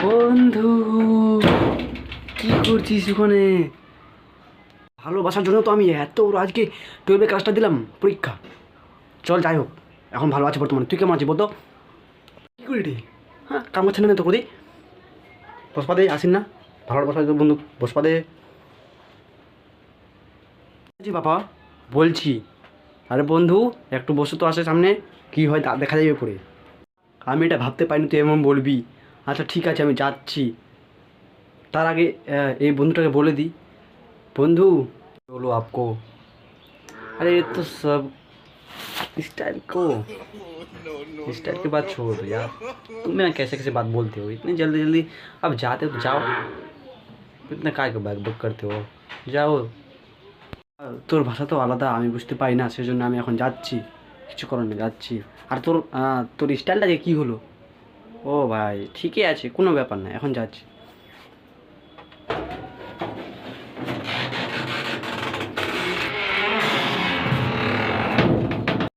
বন্ধু, কি করছিস ওখানে? ভালোবাসার জন্য তো আমি এত আজকে 12 ক্লাসটা দিলাম পরীক্ষা। চল যাই হোক, এখন ভালো আছে বর্তমানে। তুই কেমন আছিস বলতো? কী করি রে? হ্যাঁ, কাম করছে না তো কদি বসপা দে, আসিন না? ভালো বসা তো বন্ধু, বসপা দে। জি বাবা, বলছি। আরে বন্ধু, একটু বসে তো আসে সামনে, কি হয় তা দেখা যাবে পরে। আমি এটা ভাবতে পারিনি তুই এমন বলবি। আচ্ছা ঠিক আছে, আমি যাচ্ছি। তার আগে এই বন্ধুটাকে বলে দিই। बंधु बोलो आपको। अरे ये तो सब स्टाइल को स्टाइल की बात छोड़ दो यार। तुम ना कैसे कैसे बात बोलते हो इतनी जल्दी जल्दी? अब जाते हो तो जाओ, इतना काय को बैक बुक करते हो? যাও। তোর ভাষা তো আলাদা, আমি বুঝতে পারি না, সেজন্য আমি এখন যাচ্ছি। কিছু করার নেই, যাচ্ছি। আর তোর তোর স্টাইলটা যে কী হলো? ও ভাই ঠিকই আছে, কোনো ব্যাপার না, এখন যাচ্ছি।